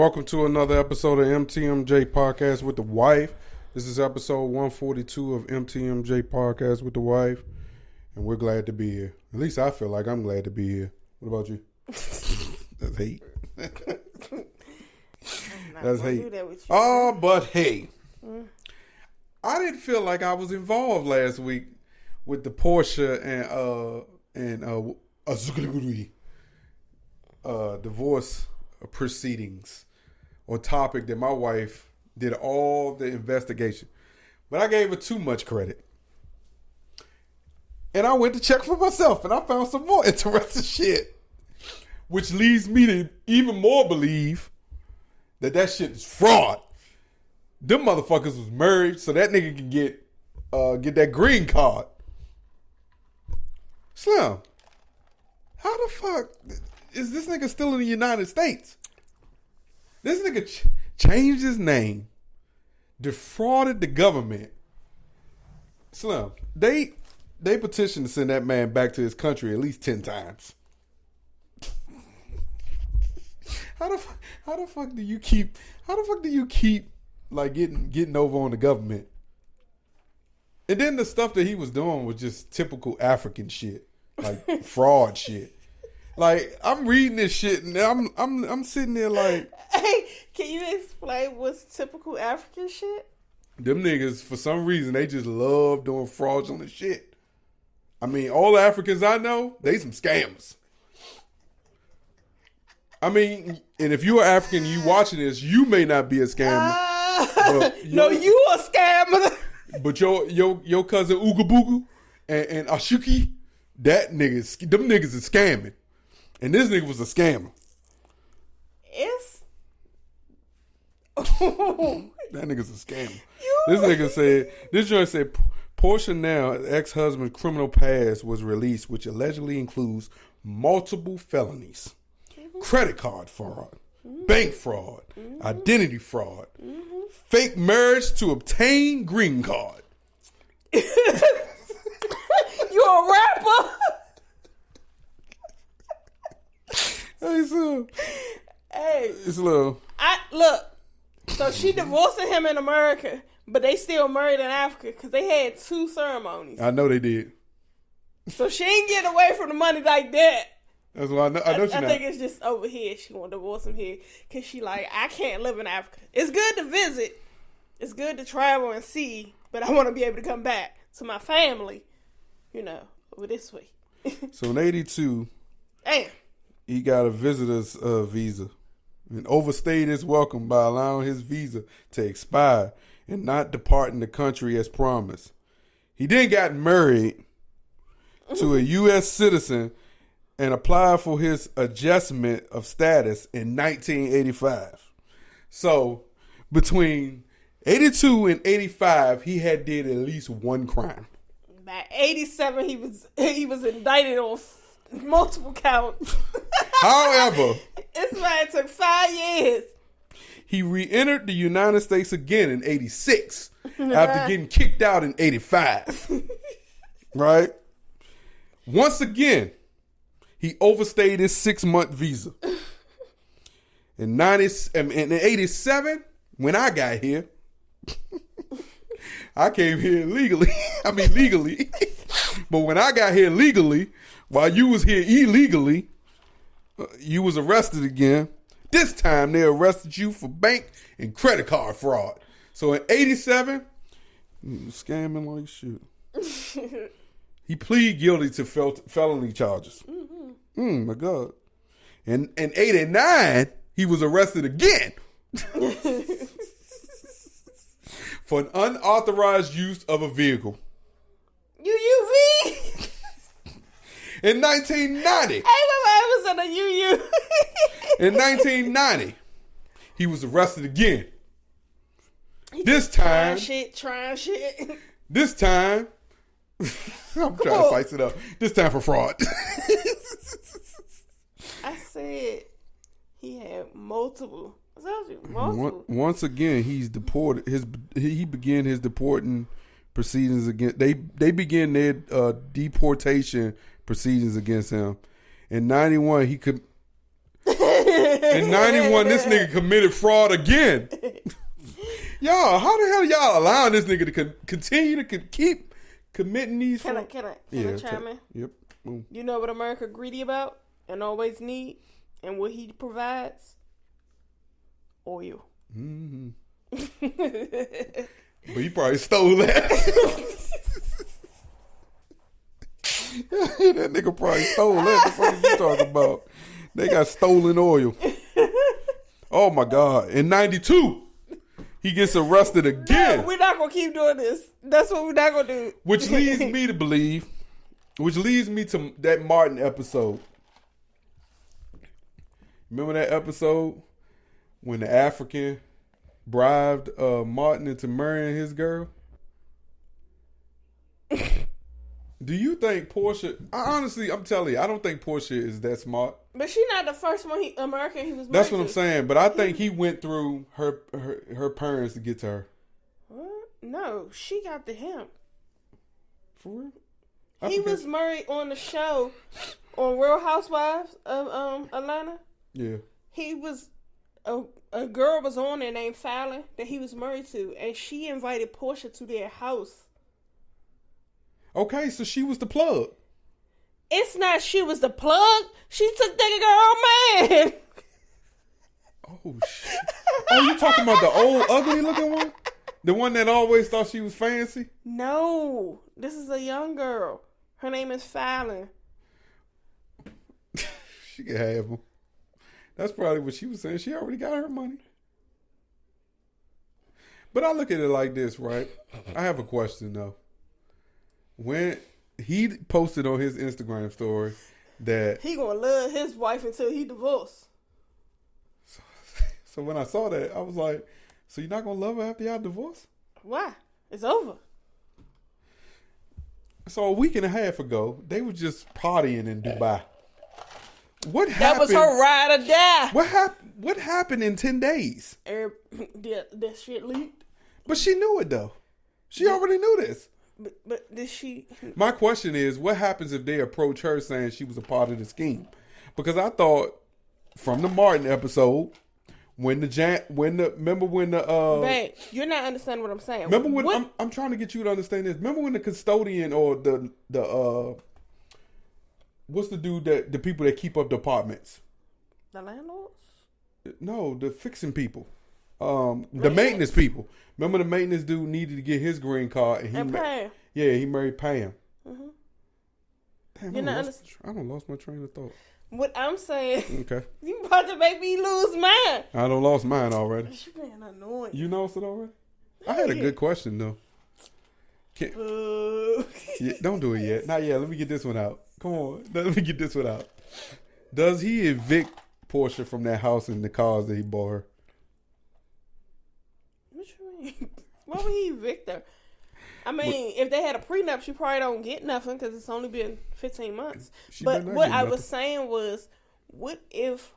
welcome to another episode of MTMJ Podcast with the wife. This is episode 142 of MTMJ Podcast with the wife, and we're glad to be here. At least I feel like I'm glad to be here. What about you? That's hate. That's hate. Oh, but hey, I didn't feel like I was involved last week with the Porsha and divorce proceedings or topic that my wife did all the investigation, but I gave her too much credit, and I went to check for myself, and I found some more interesting shit, which leads me to even more believe that shit is fraud. Them motherfuckers was married so that nigga can get that green card. Slim, how the fuck is this nigga still in the United States? This nigga changed his name, defrauded the government. Slim, they petitioned to send that man back to his country at least 10 times. How the fuck do you keep like getting over on the government? And then the stuff that he was doing was just typical African shit, like fraud shit. Like, I'm reading this shit and I'm sitting there like, hey, can you explain what's typical African shit? Them niggas, for some reason, they just love doing fraudulent shit. I mean, all the Africans I know, they some scammers. I mean, and if you're African and you watching this, you may not be a scammer. No, you a scammer. But your cousin Ooga Booga and Ashuki, them niggas is scamming. And this nigga was a scammer. That nigga's a scammer. This joint said, Porsha now, ex-husband's criminal past was released, which allegedly includes multiple felonies, credit card fraud, bank fraud, identity fraud, fake marriage to obtain green card. You a rapper? Hey, so. Hey. It's little. Look. So she divorcing him in America, but they still married in Africa because they had 2 ceremonies. I know they did. So she ain't getting away from the money like that. That's why I know I think it's just over here. She want to divorce him here because she like, I can't live in Africa. It's good to visit. It's good to travel and see, but I want to be able to come back to my family, over this way. So in 82, damn, he got a visitor's visa and overstayed his welcome by allowing his visa to expire and not departing the country as promised. He then got married to a U.S. citizen and applied for his adjustment of status in 1985. So between 82 and 85, he had did at least one crime. By 87, he was indicted on multiple counts. However, this man took 5 years. He re-entered the United States again in 86 after getting kicked out in 85. Right? Once again, he overstayed his 6-month visa. In 87, when I got here, I came here legally. Legally. But when I got here legally, while you was here illegally, you was arrested again. This time they arrested you for bank and credit card fraud. So in 87, scamming like shit. He pleaded guilty to felony charges. My God. And in 89, he was arrested again. For an unauthorized use of a vehicle. UUV? In 1990. Hey, my man was in a UU. In 1990, he was arrested again. This time. Trying shit. This time. I'm trying to spice it up. This time for fraud. I said he had multiple. Once again, he's deported. He began his deporting proceedings against. They began their deportation proceedings against him. In 91, he could. In 91, this nigga committed fraud again. Y'all, how the hell y'all allowing this nigga to continue to keep committing these? Can I chime in? Yep. Boom. You know what America greedy about and always need, and what he provides? Oil. Mm-hmm. But he probably stole that. That nigga probably stole that. The fuck you talking about? They got stolen oil. Oh my God! In 92, he gets arrested again. No, we're not gonna keep doing this. That's what we're not gonna do. Which leads me to that Martin episode. Remember that episode when the African bribed Martin into marrying his girl? Do you think Porsha? Honestly, I'm telling you, I don't think Porsha is that smart. But she's not the first one American he was married. That's what I'm saying. But I think he went through her parents to get to her. What? No, she got to him. For real? He was married on the show on Real Housewives of Atlanta. Yeah. He was a girl was on there named Fallon that he was married to, and she invited Porsha to their house. Okay, so she was the plug. It's not she was the plug. She took that girl man. Oh shit! Oh, you talking about the old ugly looking one? The one that always thought she was fancy? No, this is a young girl. Her name is Fallon. She can have them. That's probably what she was saying. She already got her money. But I look at it like this, right? I have a question though. When he posted on his Instagram story that he gonna love his wife until he divorced. So when I saw that, I was like, so you're not gonna love her after y'all divorce? Why? It's over. So a week and a half ago, they were just partying in Dubai. What happened? That was her ride or die. What happened in 10 days? That shit leaked. But she knew it though. She already knew this. But did she? My question is, what happens if they approach her saying she was a part of the scheme? Because I thought from the Martin episode, remember when the Babe, you're not understanding what I'm saying. Remember when I'm trying to get you to understand this. Remember when the custodian or the what's the dude the people that keep up the apartments? The landlords? No, the fixing people. The maintenance people. Remember the maintenance dude needed to get his green card and Pam. he married Pam. Mm-hmm. Damn, I done lost my train of thought. What I'm saying, okay, you about to make me lose mine. I done lost mine already. You being annoying. You lost it already? I had a good question though. Yeah, don't do it yet. Not yet. Let me get this one out. Come on. Let me get this one out. Does he evict Porsha from that house and the cars that he bought her? What you mean? Why would he evict her? I mean, if they had a prenup, she probably don't get nothing because it's only been 15 months. But what I was saying was, what if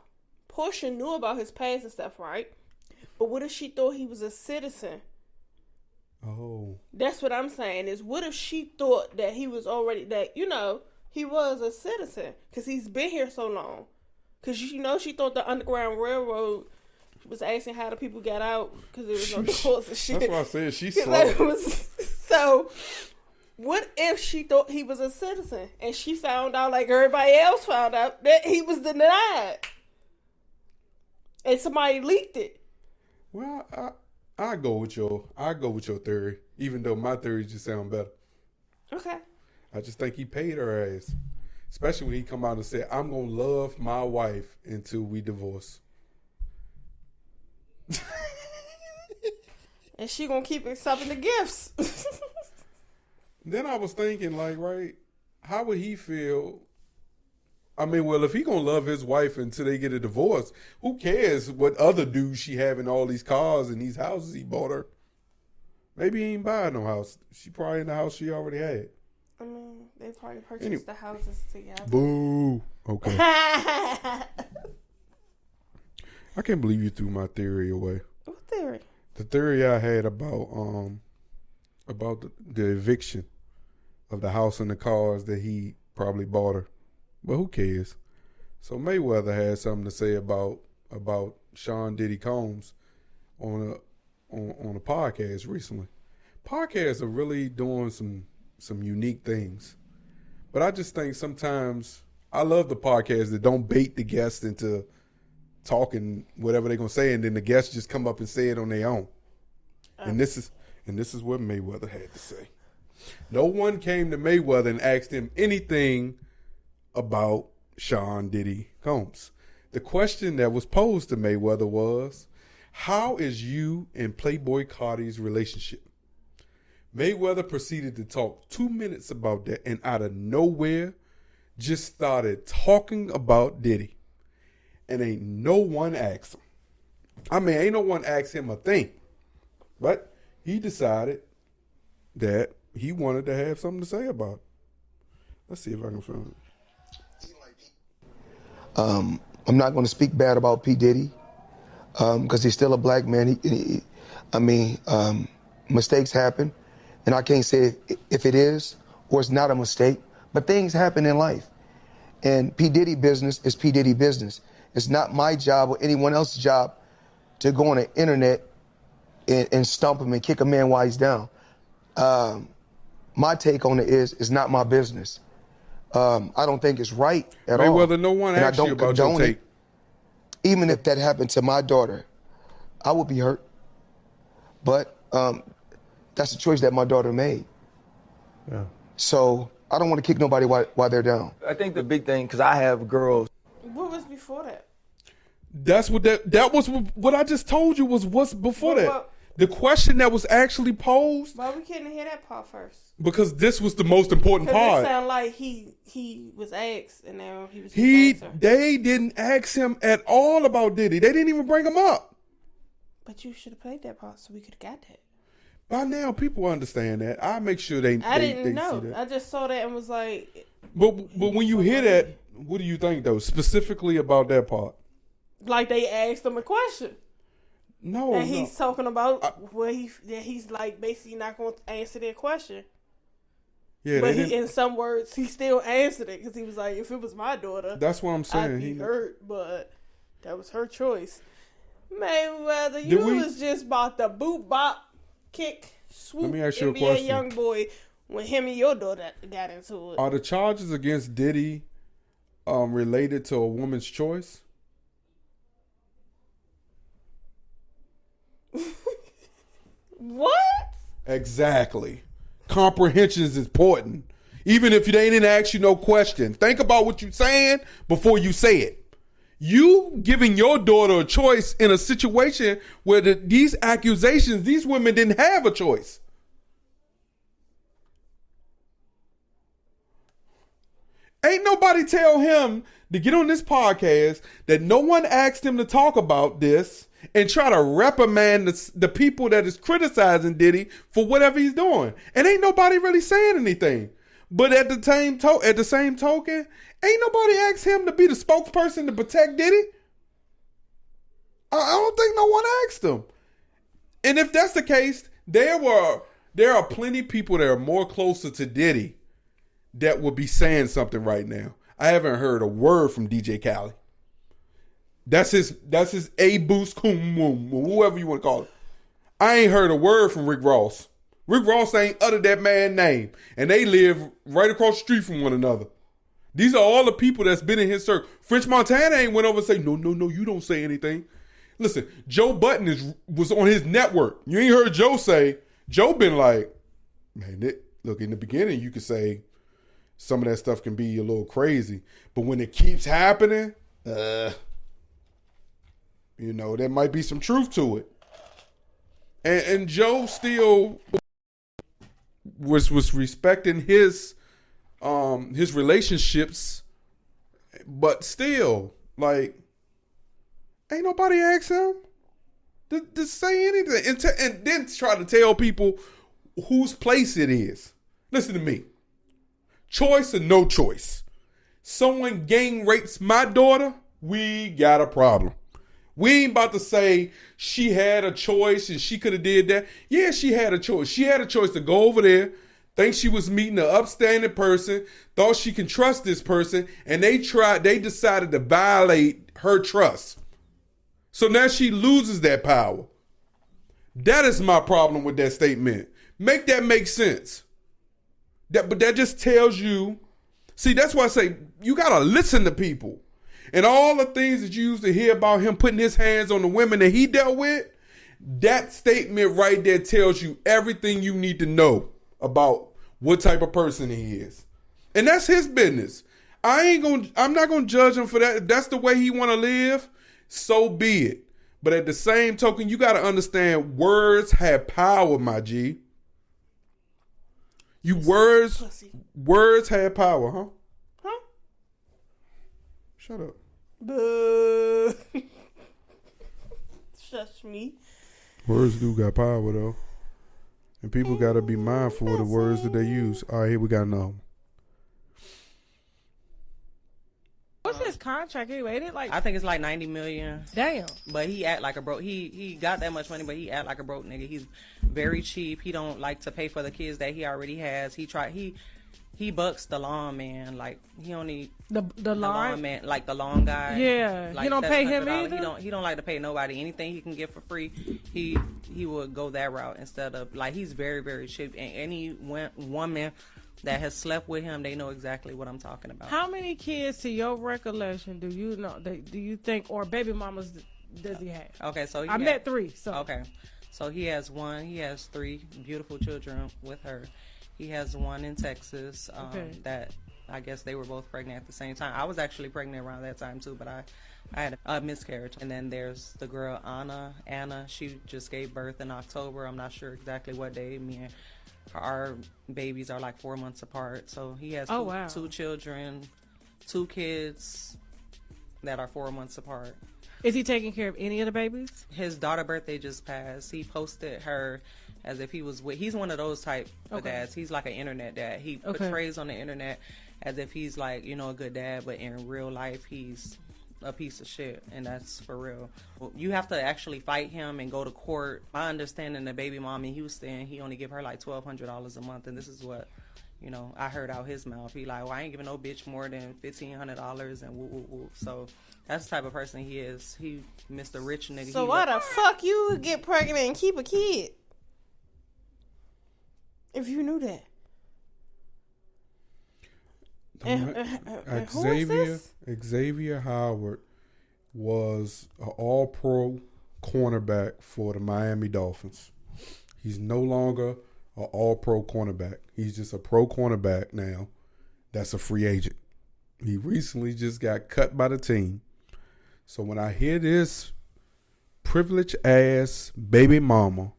Porsha knew about his past and stuff, right? But what if she thought he was a citizen? Oh. That's what I'm saying is, what if she thought that he was already, he was a citizen because he's been here so long? Because, she thought the Underground Railroad was asking how the people got out because there was no divorce and shit. That's why I said she's slow. So, what if she thought he was a citizen and she found out, like everybody else found out, that he was denied and somebody leaked it? Well, I go with your theory, even though my theory just sound better. Okay. I just think he paid her ass, especially when he come out and said, "I'm gonna love my wife until we divorce." And she gonna keep accepting the gifts. Then I was thinking, like, right, how would he feel? I mean, well, if he gonna love his wife until they get a divorce, who cares what other dudes she having all these cars and these houses he bought her? Maybe he ain't buying no house. She probably in the house she already had. I mean, they probably purchased the houses together. Boo. Okay. I can't believe you threw my theory away. What theory? The theory I had about the eviction of the house and the cars that he probably bought her. But who cares? So Mayweather had something to say about about Sean Diddy Combs on a podcast recently. Podcasts are really doing some unique things. But I just think sometimes I love the podcasts that don't bait the guests into talking whatever they're gonna say, and then the guests just come up and say it on their own. And this is what Mayweather had to say. No one came to Mayweather and asked him anything about Sean Diddy Combs. The question that was posed to Mayweather was, how is you and Playboy Cardi's relationship? Mayweather proceeded to talk 2 minutes about that, and out of nowhere just started talking about Diddy. And ain't no one asked him. Ain't no one asked him a thing. But he decided that he wanted to have something to say about it. Let's see if I can find it. I'm not going to speak bad about P. Diddy because he's still a black man. Mistakes happen. And I can't say if it is or it's not a mistake, but things happen in life. And P. Diddy business is P. Diddy business. It's not my job or anyone else's job to go on the internet and stump him and kick a man while he's down. My take on it is it's not my business. I don't think it's right at all. Mayweather, no one asked you about your take. Even if that happened to my daughter, I would be hurt. But that's a choice that my daughter made. Yeah. So I don't want to kick nobody while they're down. I think the big thing, because I have girls. What was before that? That was what I just told you was what's before that. The question that was actually posed. Why we couldn't hear that part first? Because this was the most important part. It sounded like he was asked and now he was. They didn't ask him at all about Diddy. They didn't even bring him up. But you should have played that part so we could have got that. By now, people understand that. I make sure they. I didn't know. See that. I just saw that and was like. But when you hear that, what do you think though? Specifically about that part. Like they asked him a question. No. And he's talking about he's like basically not going to answer their question. Yeah. But in some words, he still answered it because he was like, if it was my daughter, that's what I'm saying. I'd be hurt, but that was her choice. Mayweather, you was just about the boot bop. Kick, swoop, let me ask you NBA a question. Young boy when him and your daughter got into it. Are the charges against Diddy related to a woman's choice? What? Exactly. Comprehension is important. Even if they didn't ask you no question. Think about what you're saying before you say it. You giving your daughter a choice in a situation where these accusations, these women didn't have a choice. Ain't nobody tell him to get on this podcast that no one asked him to talk about this and try to reprimand the people that is criticizing Diddy for whatever he's doing. And ain't nobody really saying anything. But at the same token, ain't nobody asked him to be the spokesperson to protect Diddy. I don't think no one asked him. And if that's the case, there are plenty of people that are more closer to Diddy that would be saying something right now. I haven't heard a word from DJ Khaled. That's his A-Boost, whoever you want to call it. I ain't heard a word from Rick Ross. Rick Ross ain't uttered that man's name. And they live right across the street from one another. These are all the people that's been in his circle. French Montana ain't went over and say, no, you don't say anything. Listen, Joe Budden was on his network. You ain't heard Joe say, Joe been like, man, look, in the beginning you could say some of that stuff can be a little crazy. But when it keeps happening, there might be some truth to it. And Joe still was respecting his relationships, but still, like, ain't nobody asked him to say anything, and then try to tell people whose place it is. Listen to me. Choice or no choice. Someone gang rapes my daughter, we got a problem. We ain't about to say she had a choice and she could have did that. Yeah, she had a choice. She had a choice to go over there, think she was meeting an upstanding person, thought she can trust this person, and they decided to violate her trust. So now she loses that power. That is my problem with that statement. Make that make sense. But that just tells you. See, that's why I say you got to listen to people. And all the things that you used to hear about him putting his hands on the women that he dealt with, that statement right there tells you everything you need to know about what type of person he is. And that's his business. I'm not gonna judge him for that. If that's the way he wanna live, so be it. But at the same token, you gotta understand words have power, my G. Words have power, huh? Huh? Shut up. Boo. Shush me. Words do got power though. And people gotta be mindful of the words that they use. All right, here we got another one. What's his contract anyway? I think it's like 90 million. Damn. But he act like a broke. He got that much money, but he act like a broke nigga. He's very cheap. He don't like to pay for the kids that he already has. He bucks the lawn man. Like he only the lawn man, like the lawn guy. Yeah. Like he don't pay him either. He don't like to pay nobody. Anything he can get for free, he would go that route instead of like he's very, very cheap. And any woman that has slept with him, they know exactly what I'm talking about. How many kids, to your recollection, do you know? Do you think, or baby mamas, does he have? Okay, so I met 3. So okay, so he has one. He has 3 beautiful children with her. He has one in Texas. That I guess they were both pregnant at the same time. I was actually pregnant around that time too, but I had a miscarriage. And then there's the girl Anna. She just gave birth in October. I'm not sure exactly what day. Me and our babies are like 4 months apart. So he has 2 children, 2 kids that are 4 months apart. Is he taking care of any of the babies? His daughter's birthday just passed. He posted her as if he was with. He's one of those type of dads. He's like an internet dad. He portrays on the internet as if he's like, you know, a good dad, but in real life he's a piece of shit, and that's for real. You have to actually fight him and go to court. My understanding, the baby mom in Houston, he only give her like $1,200 a month, and this is what, you know, I heard out his mouth. He like, well, I ain't giving no bitch more than $1,500 and woo woo woo. So that's the type of person he is. He Mr. Rich nigga. So why the fuck you would get pregnant and keep a kid? If you knew that. Xavien Howard was an all-pro cornerback for the Miami Dolphins. He's no longer an all-pro cornerback. He's just a pro cornerback now. That's a free agent. He recently just got cut by the team. So when I hear this privileged-ass baby mama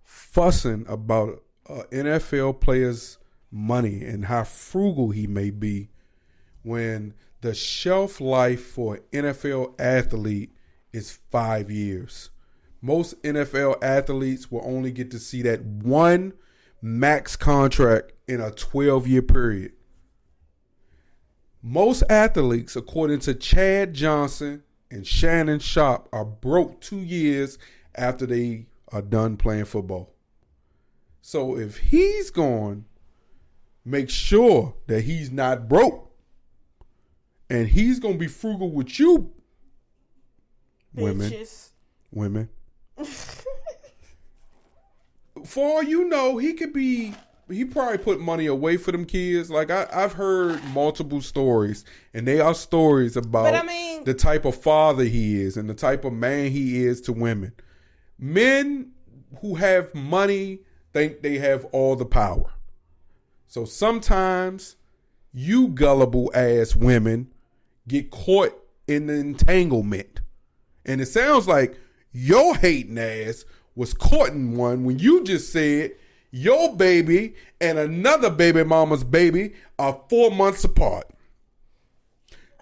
fussing about an NFL player's money and how frugal he may be, when the shelf life for an NFL athlete is 5 years. Most NFL athletes will only get to see that one max contract in a 12-year period. Most athletes, according to Chad Johnson and Shannon Sharp, are broke 2 years after they are done playing football. So if he's going, make sure that he's not broke. And he's going to be frugal with you, Bitches. women. For all you know, he probably put money away for them kids. Like I've heard multiple stories, and they are stories about the type of father he is and the type of man he is to women. Men who have money think they have all the power. So sometimes you gullible ass women get caught in the entanglement. And it sounds like your hating ass was caught in one when you just said your baby and another baby mama's baby are 4 months apart.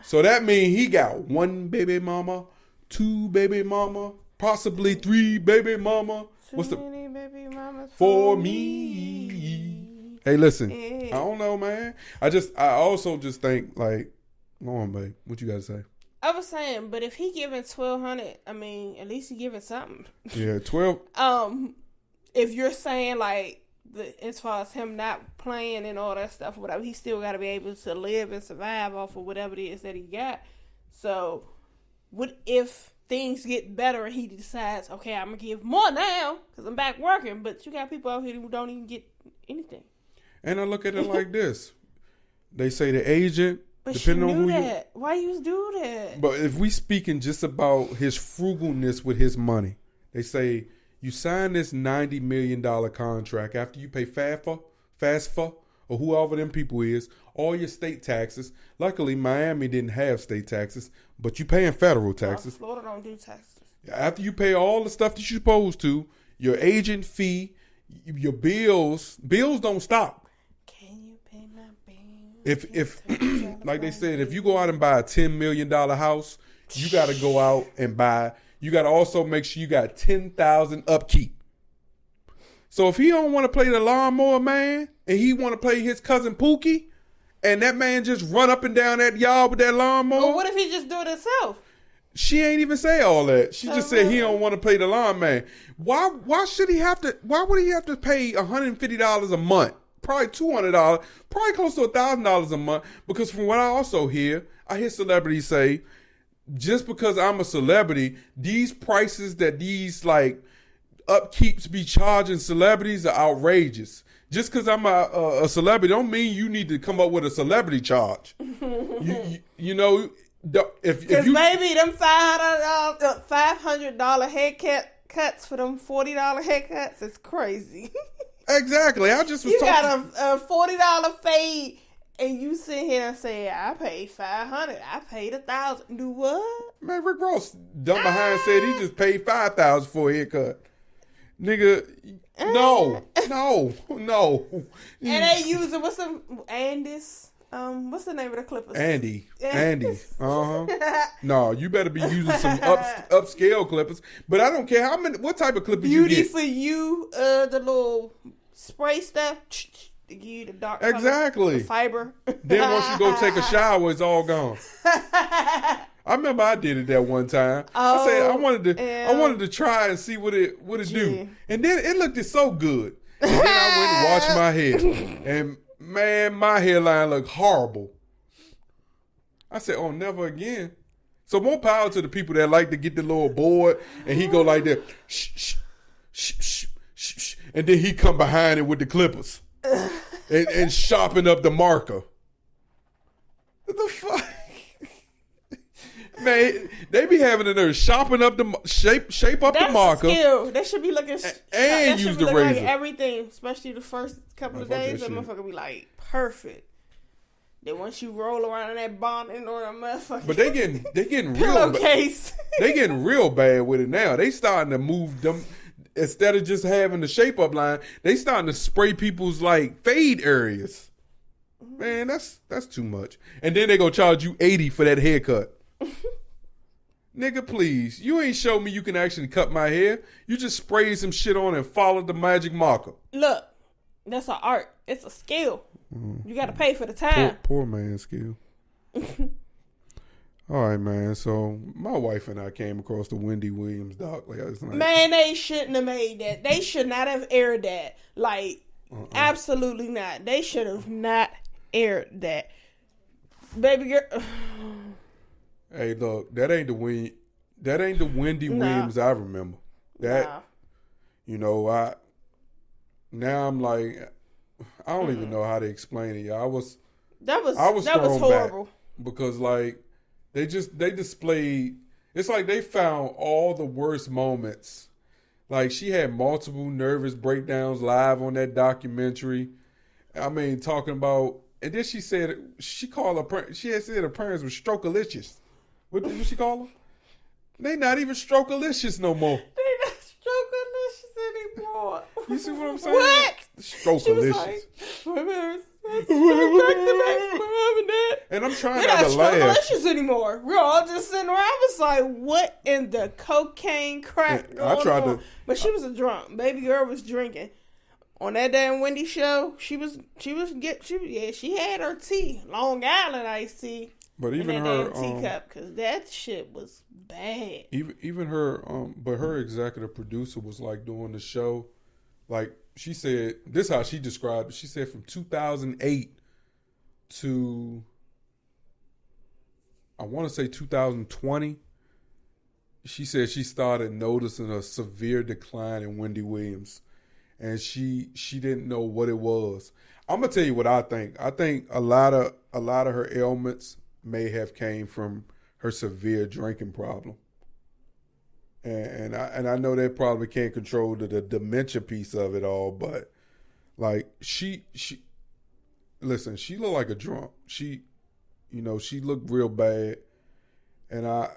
So that means he got 1 baby mama, 2 baby mama, possibly 3 baby mama. What's the baby mamas for me? Hey, listen, I don't know, man. I also just think, like, go on, babe. What you got to say? I was saying, but if he giving $1,200, I mean, at least he giving something. Yeah, 12. If you're saying like as far as him not playing and all that stuff, whatever, he still got to be able to live and survive off of whatever it is that he got. So, what if things get better and he decides, okay, I'm going to give more now because I'm back working. But you got people out here who don't even get anything. And I look at it like this. They say the agent, but depending on who that. Why you do that? But if we speaking just about his frugalness with his money, they say you sign this $90 million contract after you pay FAFSA, or whoever them people is, all your state taxes. Luckily, Miami didn't have state taxes, but you paying federal taxes. Florida don't do taxes. After you pay all the stuff that you're supposed to, your agent fee, your bills don't stop. Can you pay my bills? If like they said, if you go out and buy a $10 million house, you got to go out and buy. You got to also make sure you got 10,000 upkeep. So if he don't want to play the lawnmower man and he want to play his cousin Pookie, and that man just run up and down that yard with that lawnmower. Or what if he just do it himself? She ain't even say all that. She just said he don't want to play the lawn man. Why should he have to? Why would he have to pay $150 a month? Probably $200, probably close to $1,000 a month. Because from what I also hear, I hear celebrities say, just because I'm a celebrity, these prices that these like upkeeps be charging celebrities are outrageous. Just because I'm a celebrity don't mean you need to come up with a celebrity charge. you know, if you maybe them $500 haircut cuts for them $40 haircuts is crazy. Exactly. I just was you talking. got a $40 fade. And you sit here and say, I paid $500. I paid $1,000. Do what? Man, Rick Ross dumb behind said he just paid $5,000 for a haircut. Nigga, no. And they using what's the name of the clippers? Andy. No, you better be using some upscale clippers. But I don't care how many. What type of clippers you get? Beauty for you, the little spray stuff. To give you the dark color, exactly the fiber. Then once you go take a shower, it's all gone. I remember I did it that one time. I said I wanted to try and see what it do, and then it looked so good. And then I went and washed my hair, and man, my hairline looked horrible. I said, "Oh, never again." So more power to the people that like to get the little board, and he go like that, shh, shh, shh, shh, shh, shh, and then he come behind it with the clippers. And sharpen up the marker. What the fuck? Man, they be having it there, sharpen up the shape up the marker. That's a skill. They should be looking and use the razor. Like everything, especially the first couple of days, that motherfucker be like perfect. Then once you roll around in that bonnet or a motherfucker, but they getting real case. They getting real bad with it now. They starting to move them. Instead of just having the shape up line, they starting to spray people's like fade areas. Man, that's too much. And then they gonna charge you $80 for that haircut. Nigga, please. You ain't show me you can actually cut my hair. You just sprayed some shit on and followed the magic marker. Look, that's an art. It's a skill. You gotta pay for the time. Poor man skill. All right, man. So my wife and I came across the Wendy Williams Doc last night. Man, they shouldn't have made that. They should not have aired that. Like, absolutely not. They should have not aired that. Baby girl. Hey, look, that ain't the Wendy Williams I remember. That, you know, I'm like, I don't even know how to explain it. That was horrible. Back because like. They displayed, it's like they found all the worst moments. Like she had multiple nervous breakdowns live on that documentary. I mean, talking about, and then she said, she had said her parents were strokealicious. What did she call them? They not even strokealicious no more. They not strokealicious anymore. You see what I'm saying? What? Strokealicious. And I'm trying not to laugh. They're not strokealicious anymore. We're all just sitting around. I was like, what in the cocaine crack going on? But she was a drunk. Baby girl was drinking. On that damn Wendy show, she had her tea. Long Island iced tea. But even her teacup, because that shit was bad. Even her but her executive producer was like doing the show. Like she said, this is how she described it. She said from 2008 to I want to say 2020, she said she started noticing a severe decline in Wendy Williams, and she didn't know what it was. I'm gonna tell you what I think. I think a lot of her ailments may have came from her severe drinking problem. And I know they probably can't control the dementia piece of it all, but like she listen, she looked like a drunk. She looked real bad. And I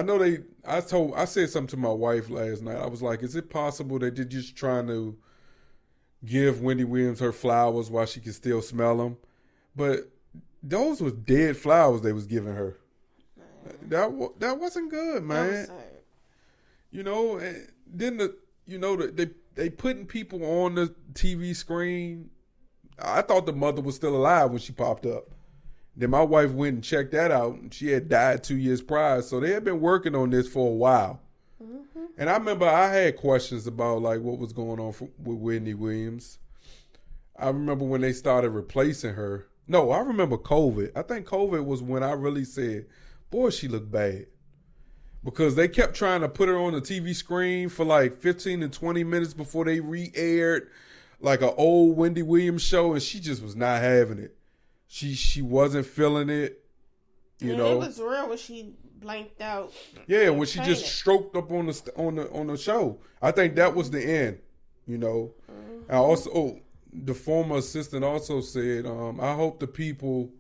know I said something to my wife last night. I was like, is it possible that they're just trying to give Wendy Williams her flowers while she can still smell them? But those was dead flowers they was giving her. That wasn't good, man. And then they putting people on the TV screen. I thought the mother was still alive when she popped up. Then my wife went and checked that out, and she had died 2 years prior. So they had been working on this for a while. Mm-hmm. And I remember I had questions about like what was going on with Wendy Williams. I remember when they started replacing her. No, I remember COVID. I think COVID was when I really said, boy, she looked bad. Because they kept trying to put her on the TV screen for like 15 to 20 minutes before they re-aired like an old Wendy Williams show, and she just was not having it. She wasn't feeling it, you know. It was real when she blanked out. Yeah, when she just stroked up on the show. I think that was the end, you know. Mm-hmm. And also, the former assistant also said, I hope the people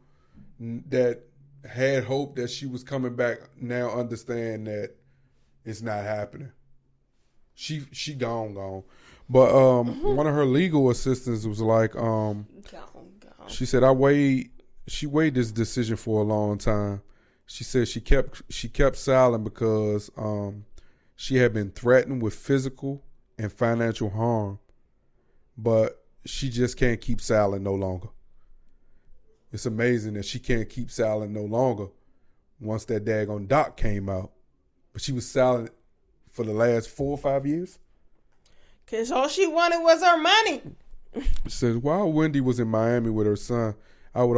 that had hope that she was coming back now understand that it's not happening. She gone. But one of her legal assistants was like, she said, she weighed this decision for a long time. She said she kept silent because she had been threatened with physical and financial harm, but she just can't keep silent no longer. It's amazing that she can't keep silent no longer once that daggone doc came out. But she was silent for the last 4 or 5 years. Because all she wanted was her money. She says, while Wendy was in Miami with her son, I would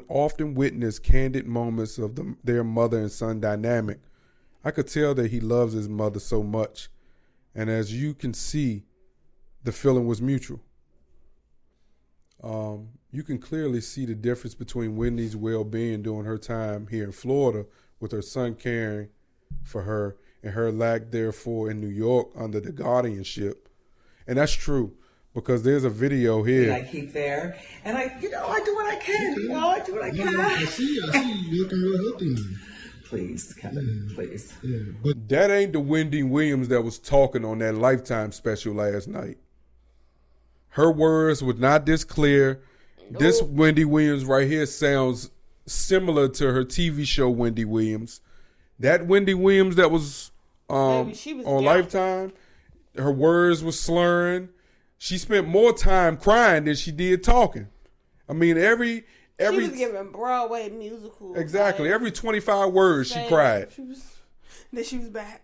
often witness candid moments of their mother and son dynamic. I could tell that he loves his mother so much. And as you can see, the feeling was mutual. You can clearly see the difference between Wendy's well-being during her time here in Florida with her son caring for her and her lack, therefore, in New York under the guardianship. And that's true, because there's a video here. I keep there, and I do what I can. I do what I can. I see you looking real healthy now. Please, Kevin, please. Yeah, but that ain't the Wendy Williams that was talking on that Lifetime special last night. Her words were not this clear. This Wendy Williams right here sounds similar to her TV show Wendy Williams. That Wendy Williams that was on Lifetime, her words were slurring. She spent more time crying than she did talking. I mean, every she was giving Broadway musicals. Exactly. Every 25 words she cried. Then she was back.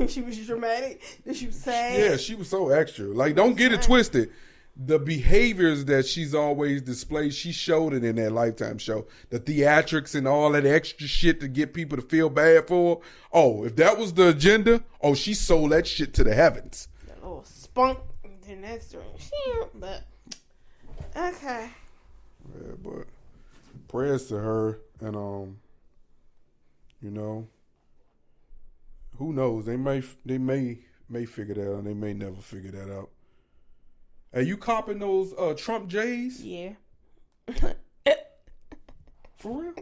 She was dramatic. Then she was sad. Yeah, she was so extra. Like, don't get it twisted. The behaviors that she's always displayed, she showed it in that Lifetime show. The theatrics and all that extra shit to get people to feel bad for her. Oh, if that was the agenda, she sold that shit to the heavens. That little spunk in that story. But, okay. Yeah, but prayers to her, and you know, who knows? They may figure that out. They may never figure that out. Are you copping those Trump J's? Yeah. For real?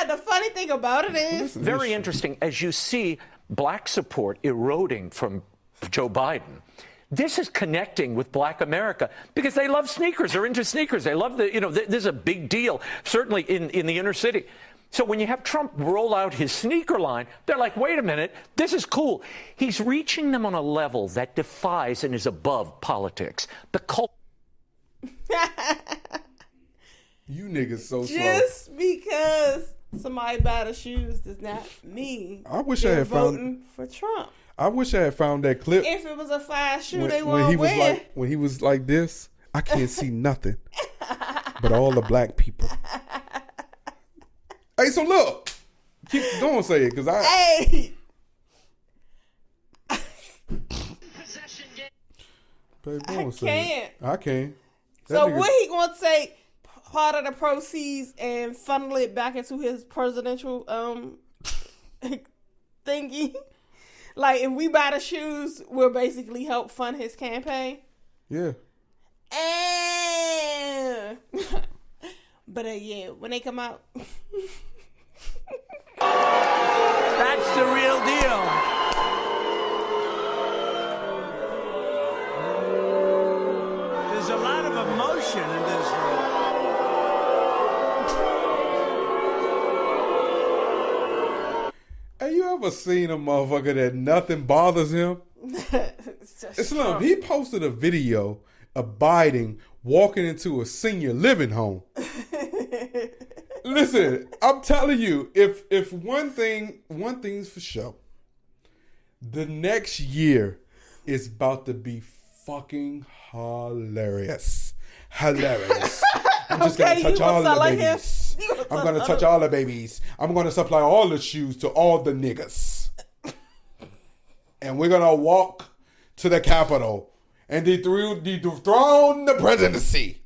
The funny thing about it is very interesting. As you see black support eroding from Joe Biden, this is connecting with black America because they love sneakers. They're into sneakers. They love this is a big deal, certainly in the inner city. So when you have Trump roll out his sneaker line, they're like, wait a minute, this is cool. He's reaching them on a level that defies and is above politics. You niggas so slow. Just because somebody buy the shoes does not mean I wish I had voting for Trump. I wish I had found that clip. If it was a fly shoe they want to wear. When he was like this, I can't see nothing but all the black people. Hey, so look, Keep going, say it, because Hey. Babe, go on, say can't. it. I can't. So what he gonna take part of the proceeds and funnel it back into his presidential thingy? Like, if we buy the shoes, we'll basically help fund his campaign. Yeah. And but yeah, when they come out, that's the real deal. There's a lot of emotion in this room. Have you ever seen a motherfucker that nothing bothers him? Slim, he posted a video of Biden walking into a senior living home. Listen, I'm telling you, if one thing's for sure, the next year is about to be fucking hilarious. Hilarious. I'm just gonna touch all the babies. I'm gonna touch all the babies. I'm gonna supply all the shoes to all the niggas. And we're gonna walk to the Capitol and dethrone the presidency.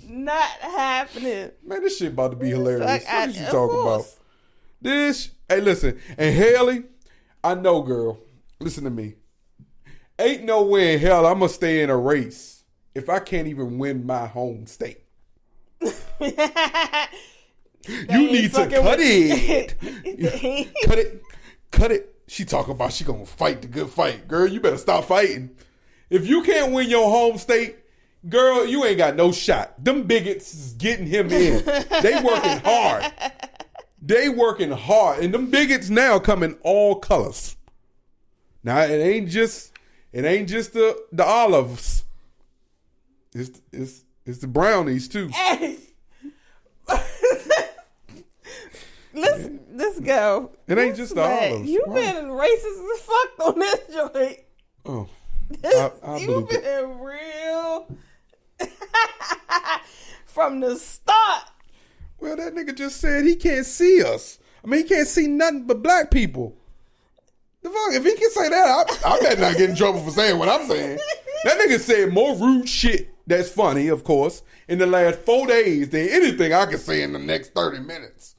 not happening. Man, this shit about to be hilarious. Like, What you talking about? This, hey, listen, and Haley, I know, girl. Listen to me. Ain't no way in hell I'm gonna stay in a race if I can't even win my home state. You need to cut it. Cut it. She talking about she gonna fight the good fight. Girl, you better stop fighting. If you can't win your home state, girl, you ain't got no shot. Them bigots is getting him in. They working hard. They working hard. And them bigots now come in all colors. Now it ain't just the olives. It's the brownies too. Hey. Let's go. It ain't just the olives. You've been racist as fuck on this joint. Oh. You've been real from the start. Well, that nigga just said he can't see us. I mean, he can't see nothing but black people. The fuck, if he can say that, I better not get in trouble for saying what I'm saying. That nigga said more rude shit that's funny, of course, in the last 4 days than anything I can say in the next 30 minutes.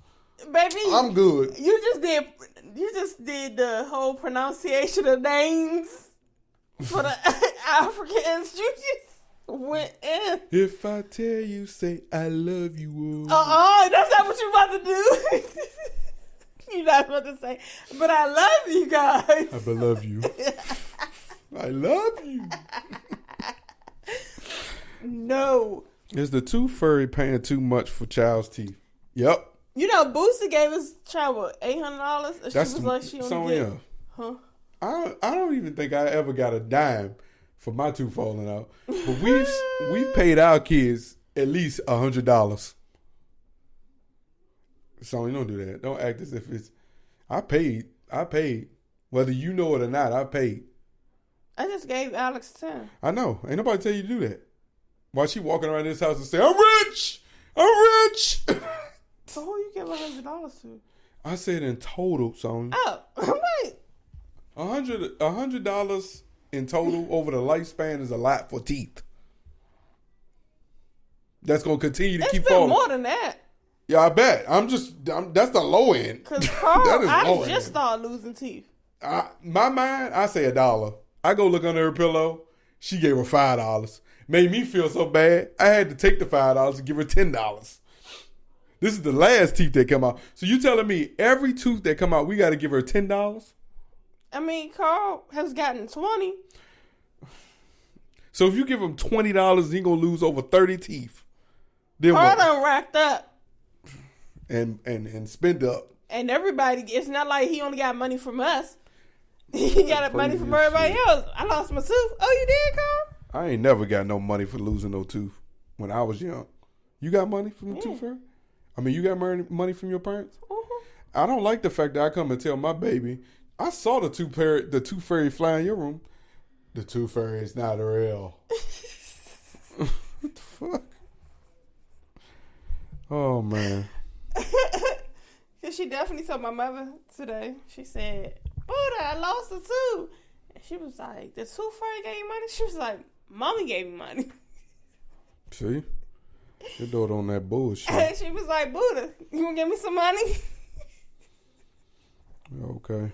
Baby, I'm good. You just did the whole pronunciation of names for the Africans. You just went in. If I tell you, say I love you. That's not what you about to do. You're not about to say, but I love you guys. I love you. I love you. No. Is the tooth fairy paying too much for child's teeth? Yep. You know, Boosie gave his child what, $800. That's she was like, she so only get, yeah. huh? I don't even think I ever got a dime for my tooth falling out. But we've paid our kids at least $100. So you don't do that. Don't act as if it's. I paid. Whether you know it or not, I paid. I just gave Alex 10. I know. Ain't nobody tell you to do that. Why she walking around this house and say, I'm rich. I'm rich. So who you give $100 to? I said in total, Sonya. Oh, right. $100 in total over the lifespan is a lot for teeth. That's gonna continue to keep falling. More than that. Yeah, I bet. That's the low end. Cause Carl, I just end. started losing teeth. My mind, I say $1. I go look under her pillow. She gave her $5. Made me feel so bad. I had to take the $5 and give her $10. This is the last teeth that come out. So you telling me every tooth that come out, we got to give her $10? I mean, Carl has gotten 20. So if you give him $20, he gonna lose over 30 teeth. Then Carl what? done racked up. And spend up. And everybody, it's not like he only got money from us. He got money from everybody else. I lost my tooth. Oh, you did, Carl? I ain't never got no money for losing no tooth when I was young. You got money from the tooth fairy? I mean, you got money from your parents? Mm-hmm. I don't like the fact that I come and tell my baby, I saw the tooth fairy fly in your room. The tooth fairy is not real. What the fuck? Oh, man. She definitely told my mother today. She said, Buddha, I lost a tooth. And she was like, the tooth fairy gave you money? She was like, Mommy gave me money. See? Your daughter on that bullshit. And she was like, Buddha, you gonna give me some money? Okay.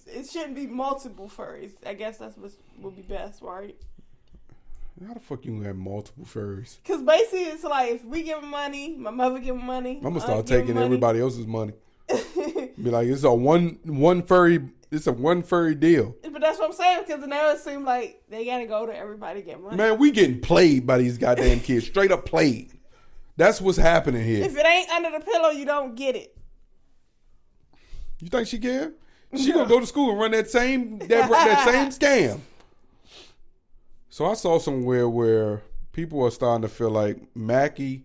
It shouldn't be multiple furries. I guess that's what would be best, right? How the fuck you gonna have multiple furries? Because basically it's like, if we give them money, my mother give them money. I'm gonna start taking everybody else's money. Be like, it's a one furry deal. But that's what I'm saying, because now it seems like they gotta go to everybody to get money. Man, we getting played by these goddamn kids. Straight up played. That's what's happening here. If it ain't under the pillow, you don't get it. You think she can? She gonna go to school and run that same scam. So I saw somewhere where people are starting to feel like Mackie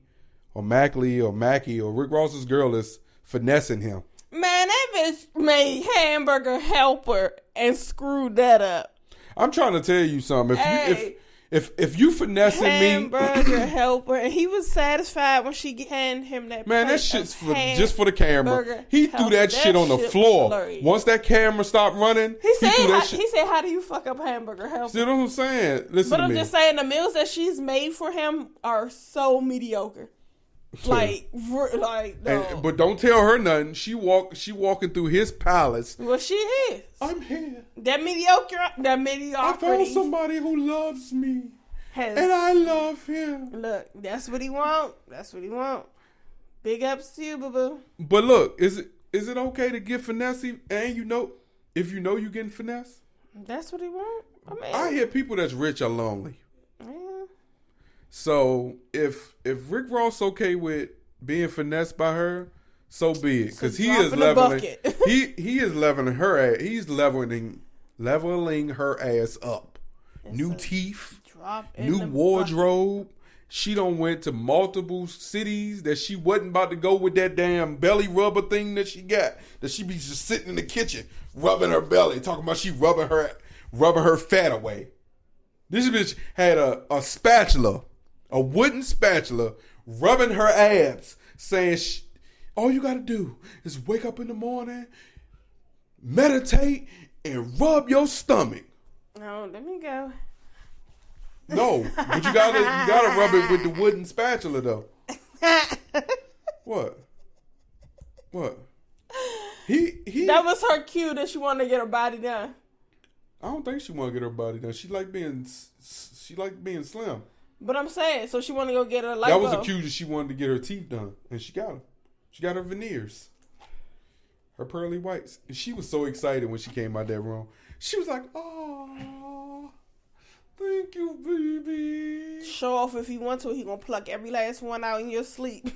or Rick Ross's girl is finessing him. Man, that bitch made Hamburger Helper and screwed that up. I'm trying to tell you something. If you finessing Hamburger me, Helper, and he was satisfied when she handed him that. Man, that shit's just for the camera. He threw that shit on the floor. Hilarious. Once that camera stopped running, he said, "How do you fuck up Hamburger Helper?" See what I'm saying? Listen to me. But I'm just saying, the meals that she's made for him are so mediocre. Like no. But don't tell her nothing. She walking through his palace. Well, she is. I'm here. That mediocrity. I found somebody who loves me, and I love him. Look, that's what he want. Big ups to you, boo boo. But look, is it okay to get finesse? And if you know you getting finesse, that's what he want. I hear people that's rich are lonely. So if Rick Ross okay with being finessed by her, so be it. Because he is leveling. he is leveling her ass. He's leveling her ass up. New teeth, new wardrobe. She done went to multiple cities that she wasn't about to go with that damn belly rubber thing that she got. That she be just sitting in the kitchen rubbing her belly, talking about she rubbing her fat away. This bitch had a spatula. A wooden spatula rubbing her abs, saying, all you got to do is wake up in the morning, meditate, and rub your stomach. No, let me go. No, but you gotta rub it with the wooden spatula, though. What? That was her cue that she wanted to get her body done. I don't think she want to get her body done. She like being slim. But I'm saying, so she wanted to go get her lipo. That was a cue that she wanted to get her teeth done, and she got them. She got her veneers, her pearly whites. And she was so excited when she came out that room. She was like, "Oh, thank you, baby." Show off if he wants to. He gonna pluck every last one out in your sleep.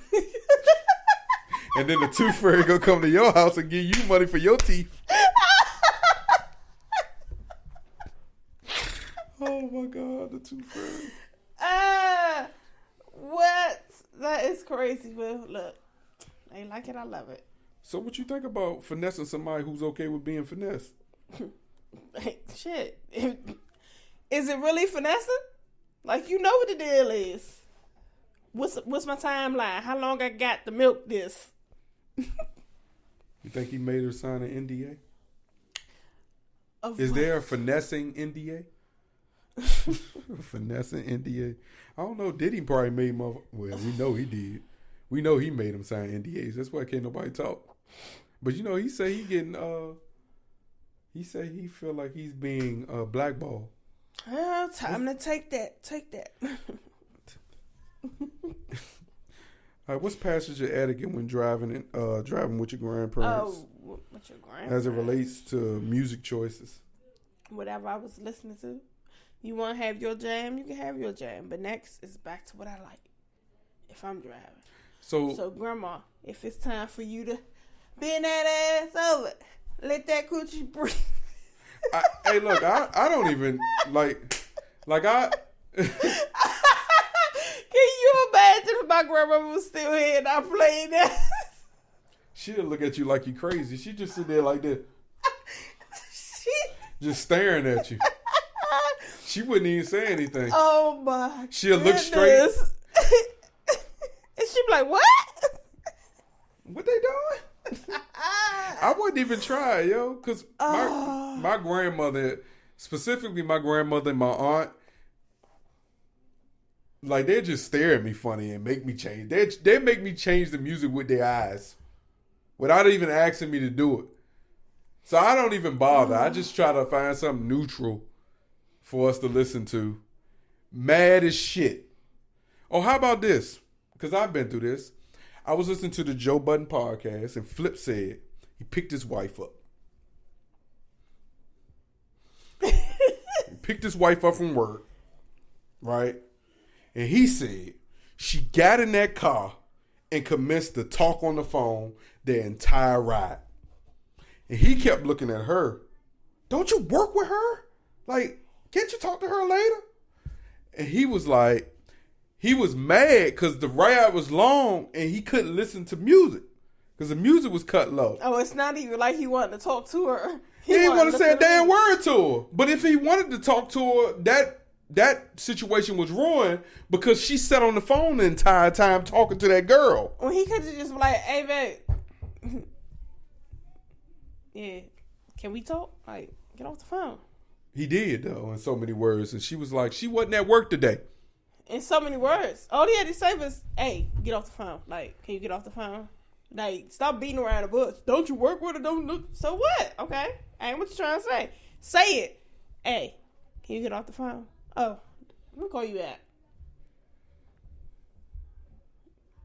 And then the tooth fairy gonna come to your house and give you money for your teeth. Oh my God, the tooth fairy. What? That is crazy, but look, I ain't like it, I love it. So what you think about finessing somebody who's okay with being finessed? Shit. Is it really finessing? Like, you know what the deal is. What's my timeline? How long I got to milk this? You think he made her sign an NDA? Is there a finessing NDA? Finessing NDA. I don't know. Diddy probably made well, we know he did. We know he made him sign NDAs. That's why can't nobody talk. But he say he getting he say he feel like he's being blackballed. Oh, time to take that. All right, what's passage of etiquette when driving with your grandparents? Oh, with your grandparents. As it relates to music choices. Whatever I was listening to. You want to have your jam, you can have your jam. But next is back to what I like if I'm driving. So Grandma, if it's time for you to bend that ass over, let that coochie breathe. Hey, look, I don't even, like I... Can you imagine if my grandma was still here and I played that? She'll look at you like you crazy. She just sit there like that. Just staring at you. She wouldn't even say anything. Oh my! She'll look straight. And she'd be like, "What? What they doing?" I wouldn't even try, yo, because my grandmother, specifically my grandmother and my aunt, like, they just stare at me funny and make me change. They make me change the music with their eyes without even asking me to do it. So I don't even bother. I just try to find something neutral for us to listen to. Mad as shit. Oh, how about this? Because I've been through this. I was listening to the Joe Budden Podcast, and Flip said he picked his wife up. He picked his wife up from work, right? And he said she got in that car and commenced to talk on the phone the entire ride. And he kept looking at her. Don't you work with her? Like, can't you talk to her later? And he was like, he was mad because the ride was long and he couldn't listen to music because the music was cut low. Oh, it's not even like he wanted to talk to her. He didn't want to say a damn word to her. But if he wanted to talk to her, that situation was ruined because she sat on the phone the entire time talking to that girl. Well, he could have just been like, hey, babe. Yeah, can we talk? Like, get off the phone. He did, though, in so many words. And she was like, she wasn't at work today. In so many words. All he had to say was, hey, get off the phone. Like, can you get off the phone? Like, stop beating around the bush. Don't you work with her? Don't look. So what? Okay. Ain't what you trying to say. Say it. Hey, can you get off the phone? Oh, let me call you back.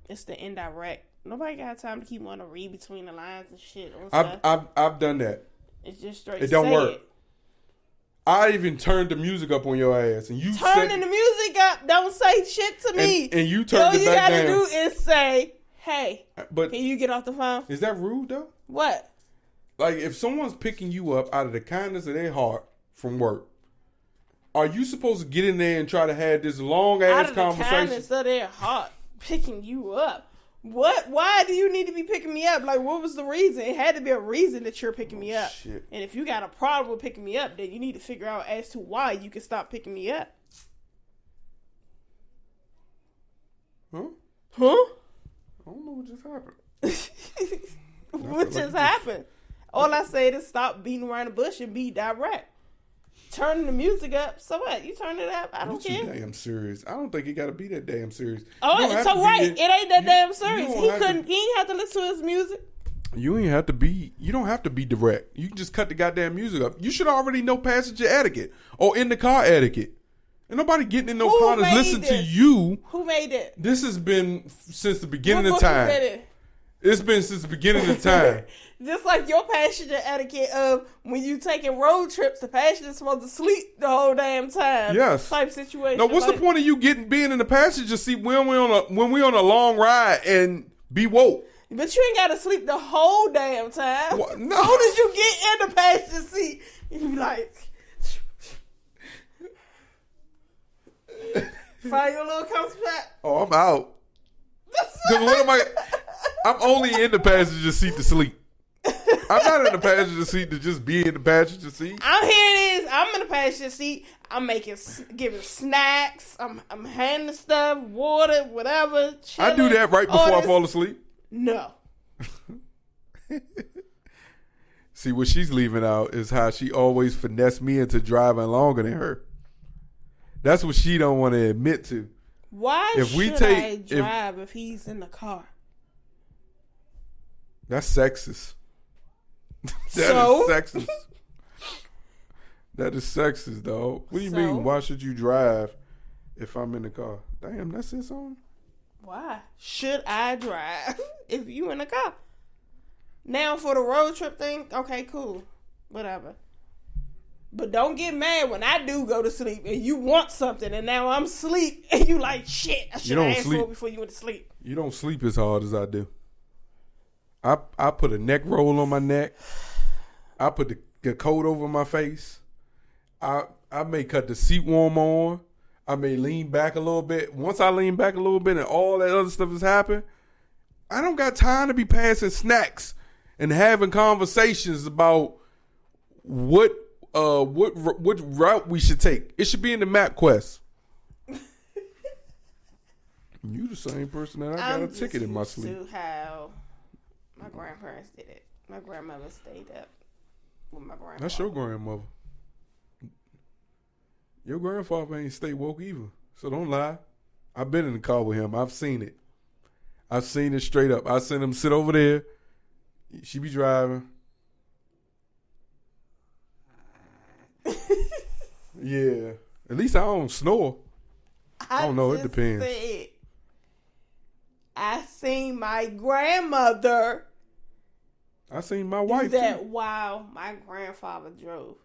It's the indirect. Nobody got time to keep wanting to read between the lines and shit. I've done that. It's just straight. It don't work. It. I even turned the music up on your ass, and you turning the music up. Don't say shit to me. And you turned it back down. All you gotta do is say, "Hey, but can you get off the phone?" Is that rude though? What? Like, if someone's picking you up out of the kindness of their heart from work, are you supposed to get in there and try to have this long ass conversation? Out of the kindness of their heart, picking you up. What? Why do you need to be picking me up? Like, what was the reason? It had to be a reason that you're picking me up. Shit. And if you got a problem with picking me up, then you need to figure out as to why you can stop picking me up. Huh? Huh? I don't know what just happened. What just happened? All I said is stop beating around the bush and be direct. Turning the music up. So what? You turn it up. I don't care. You damn serious. I don't think it got to be that damn serious. Oh, it's so right. It ain't that damn serious. He ain't have to listen to his music. You ain't have to be. You don't have to be direct. You can just cut the goddamn music up. You should already know passenger etiquette or in the car etiquette. And nobody getting in no car to listen to you. Who made it? This has been since the beginning of time. It's been since the beginning of time. Just like your passenger etiquette of when you taking road trips, the passenger's supposed to sleep the whole damn time. Yes. Type situation. Now, what's the point of you being in the passenger seat when we on a long ride and be woke? But you ain't got to sleep the whole damn time. What? No. As soon as you get in the passenger seat, you be like, find your little comfort. Oh, I'm out. I'm only in the passenger seat to sleep. I'm not in the passenger seat to just be in the passenger seat. I'm here it is. I'm in the passenger seat. I'm giving snacks. I'm handing stuff, water, whatever. Chilling, I do that right before I fall asleep. No. See, what she's leaving out is how she always finessed me into driving longer than her. That's what she don't want to admit to. Why should I drive if he's in the car? That's sexist. That is sexist. That is sexist, dog. What do you mean? Why should you drive if I'm in the car? Damn, that's his song. Why should I drive if you in the car? Now for the road trip thing, okay, cool, whatever. But don't get mad when I do go to sleep and you want something and now I'm asleep and you like, shit, I should have asked for it before you went to sleep. You don't sleep as hard as I do. I put a neck roll on my neck. I put the coat over my face. I may cut the seat warmer on. I may lean back a little bit. Once I lean back a little bit and all that other stuff has happened, I don't got time to be passing snacks and having conversations about what route we should take. It should be in the map quest. You the same person that I got a ticket in my sleep. To how my grandparents did it. My grandmother stayed up with my grandfather. That's your grandmother. Your grandfather ain't stay woke either. So don't lie. I've been in the car with him. I've seen it. I've seen it straight up. I seen him sit over there. She be driving. Yeah. At least I don't snore. I don't know. It depends. I seen my grandmother. I seen my wife do that too. while my grandfather drove.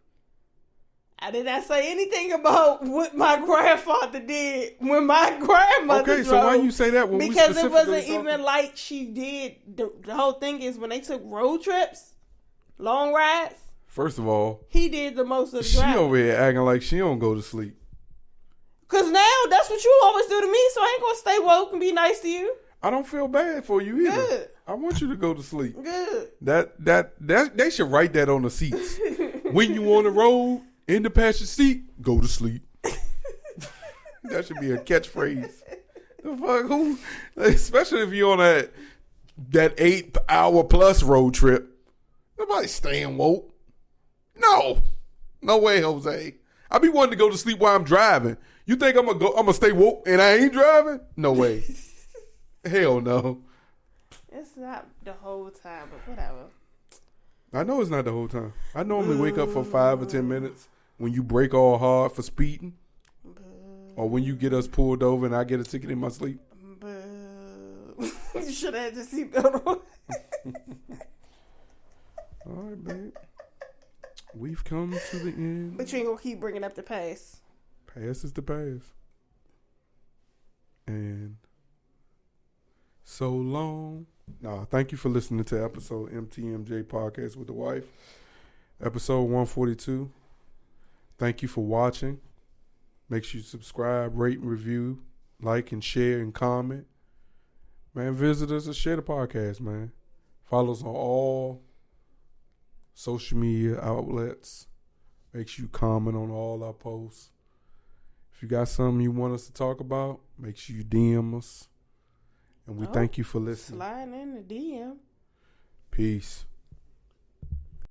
I did not say anything about what my grandfather did when my grandmother drove. Okay, so why you say that when because it wasn't even like she did. The whole thing is when they took road trips, long rides. First of all, he did the most of the she driving. over here acting like she don't go to sleep. Cause now that's what you always do to me, so I ain't gonna stay woke and be nice to you. I don't feel bad for you either. Good. I want you to go to sleep. Good. That they should write that on the seats. When you on the road in the passenger seat, go to sleep. That should be a catchphrase. The fuck who? Especially if you're on that 8 hour plus road trip. Nobody staying woke. No way, Jose. I be wanting to go to sleep while I'm driving. You think I'm gonna stay woke and I ain't driving? No way. Hell no. It's not the whole time, but whatever. I know it's not the whole time. I normally wake up for 5 or 10 minutes when you break all hard for speeding, or when you get us pulled over and I get a ticket in my sleep. You should have just seatbelt on. All right, babe. We've come to the end. But you ain't gonna keep bringing up the past. Past is the past. And so long. Nah, thank you for listening to episode MTMJ Podcast with the wife. Episode 142. Thank you for watching. Make sure you subscribe, rate, and review, like and share and comment. Man, visit us and share the podcast, man. Follow us on all social media outlets. Make sure you comment on all our posts. If you got something you want us to talk about, make sure you DM us. And we thank you for listening. Sliding in the DM. Peace.